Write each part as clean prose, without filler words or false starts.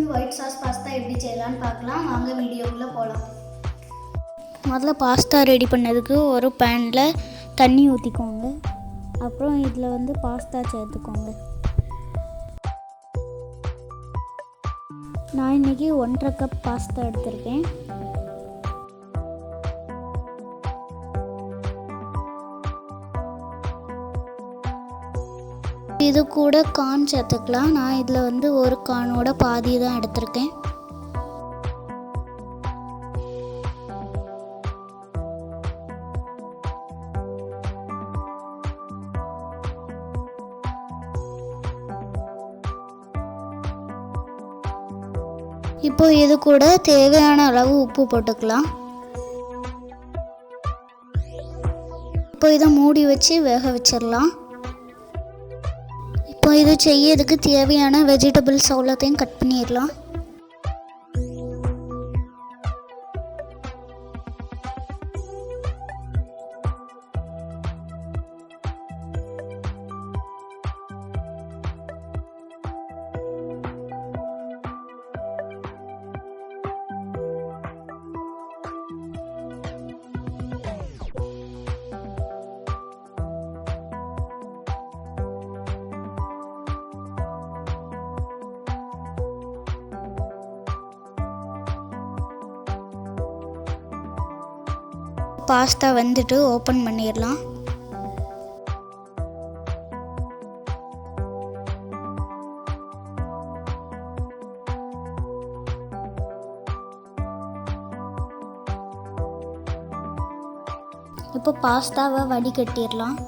Spoon white sauce pasta எப்படி செய்யலான்னு பார்க்கலாம். வாங்க வீடியோக்குள்ளே போகலாம். முதல்ல பாஸ்தா ரெடி பண்ணதுக்கு ஒரு பேனில் தண்ணி ஊற்றிக்கோங்க. அப்புறம் இதில் பாஸ்தா சேர்த்துக்கோங்க. நான் இன்றைக்கி 1.5 கப் பாஸ்தா எடுத்திருக்கேன். இது கூட கார்ன் சேர்த்துக்கலாம். நான் இதில் ஒரு கார்னோட பாதி தான் எடுத்திருக்கேன். இப்போ இது கூட தேவையான அளவு உப்பு போட்டுக்கலாம். இப்போ இதை மூடி வச்சு வேக வச்சிடலாம். இப்போ இது செய்யறதுக்கு தேவையான வெஜிடபிள்ஸ் அவ்வளோத்தையும் கட் பண்ணிடலாம். பாஸ்தா வந்துட்டு ஓப்பன் பண்ணிடலாம். இப்போ பாஸ்தாவை வடிகட்டிடலாம்.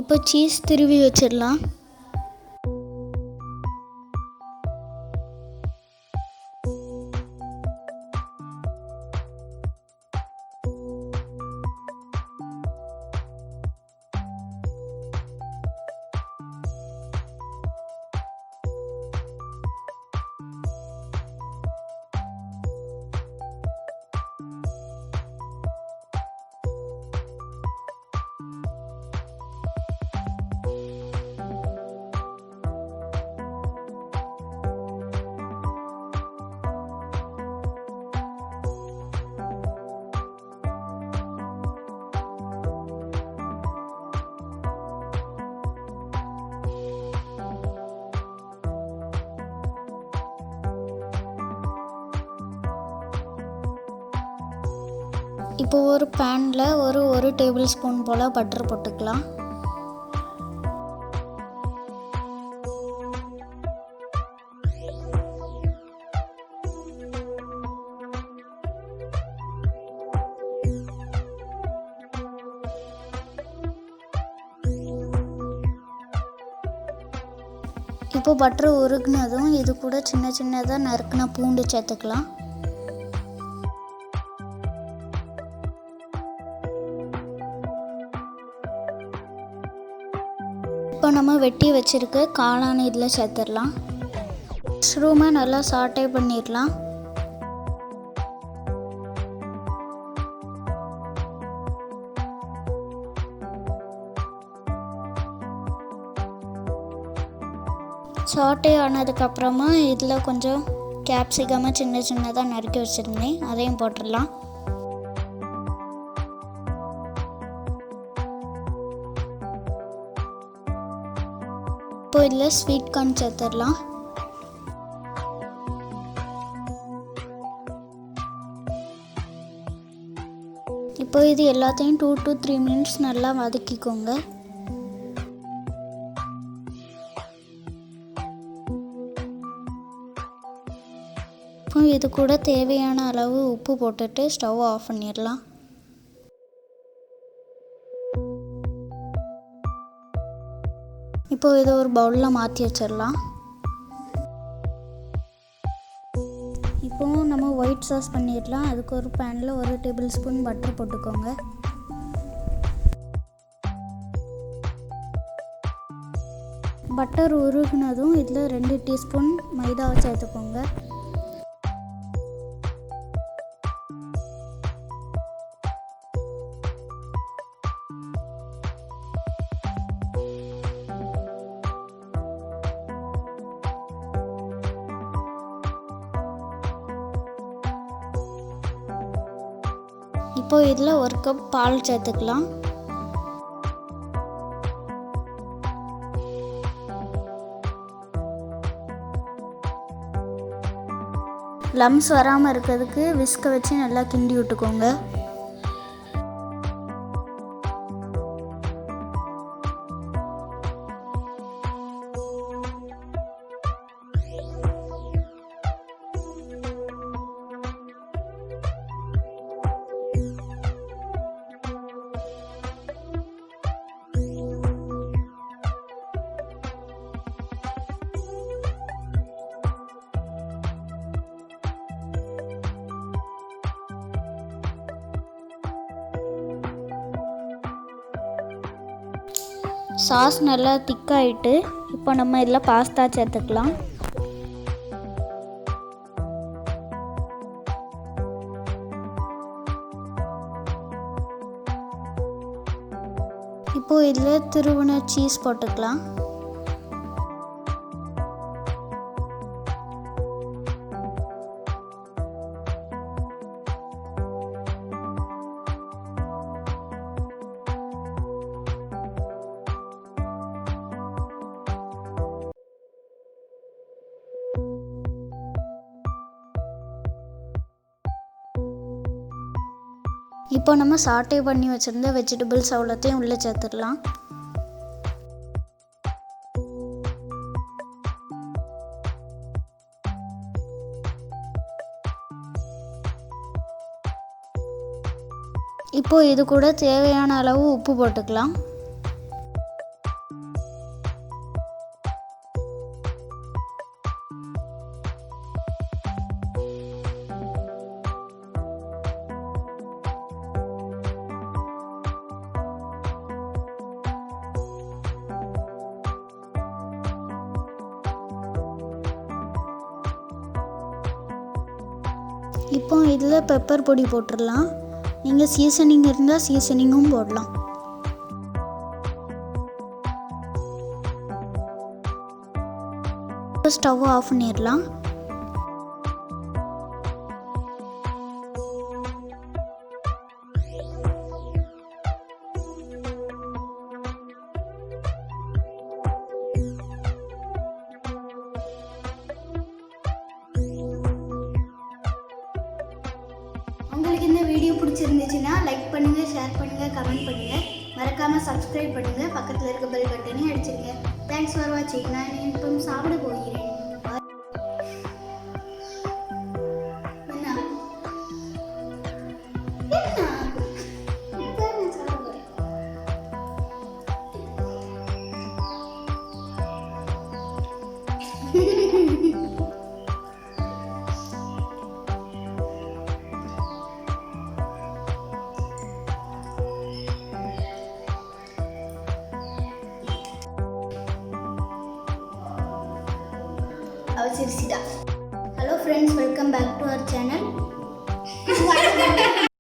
இப்போ சீஸ் திருவி வச்சிடலாம். இப்போ ஒரு பேனில் ஒரு டேபிள் ஸ்பூன் போல் பட்டர் போட்டுக்கலாம். இப்போ பட்டர் உருகுனதும் இது கூட சின்ன சின்னதாக நறுக்கின பூண்டு சேர்த்துக்கலாம். இப்போ நம்ம வெட்டி வச்சுருக்க காளான் இதில் சேர்த்துடலாம். மஷ்ரூமை நல்லா சாட்டே பண்ணிடலாம். சாட்டே ஆனதுக்கப்புறமா இதில் கொஞ்சம் கேப்சிகமாக சின்ன சின்னதாக நறுக்கி வச்சுருந்தேன், அதையும் போட்டுடலாம். இப்போ இதில் ஸ்வீட் கார்ன் சேர்த்துடலாம். இப்போ இது எல்லாத்தையும் 2 to 3 minutes நல்லா வதக்கிக்கோங்க. இப்போ இது கூட தேவையான அளவு உப்பு போட்டுட்டு ஸ்டவ் ஆஃப் பண்ணிடலாம். இப்போ இதை ஒரு பவுலில் மாற்றி வச்சிடலாம். இப்போது நம்ம ஒயிட் சாஸ் பண்ணிடலாம். அதுக்கு ஒரு பேனில் 1 டேபிள் ஸ்பூன் பட்டர் போட்டுக்கோங்க. பட்டர் உருகுனதும் இதில் 2 டீஸ்பூன் மைதாவை சேர்த்துக்கோங்க. இப்போ இதில் 1 கப் பால் சேர்த்துக்கலாம். லம்ஸ் வராமல் இருக்கிறதுக்கு விஸ்கை வச்சு நல்லா கிண்டி விட்டுக்கோங்க. சாஸ் நல்லா திக்காயிட்டு இப்போ நம்ம இதில் பாஸ்தா சேர்த்துக்கலாம். இப்போ இதில் துருவின சீஸ் போட்டுக்கலாம். இப்போ நம்ம சாட்டே பண்ணி வச்சுருந்த வெஜிடபிள்ஸ் அவ்வளோத்தையும் உள்ளே சேர்த்துடலாம். இப்போ இது கூட தேவையான அளவு உப்பு போட்டுக்கலாம். இப்போ இதில் பெப்பர் பொடி போட்டுடலாம். நீங்கள் சீசனிங் இருந்தால் சீசனிங்கும் போடலாம். ஸ்டவ் ஆஃப் பண்ணிடலாம். உங்களுக்கு இந்த வீடியோ பிடிச்சிருந்துச்சுன்னா லைக் பண்ணுங்கள், ஷேர் பண்ணுங்கள், கமெண்ட் பண்ணுங்கள். மறக்காமல் சப்ஸ்கிரைப் பண்ணுங்கள். பக்கத்தில் இருக்க பெல் பட்டனையும் அடிச்சிருங்க. தேங்க்ஸ் ஃபார் வாட்சிங். நான் இப்போ சாப்பிட போகிறேன். Hello friends, welcome back to our channel.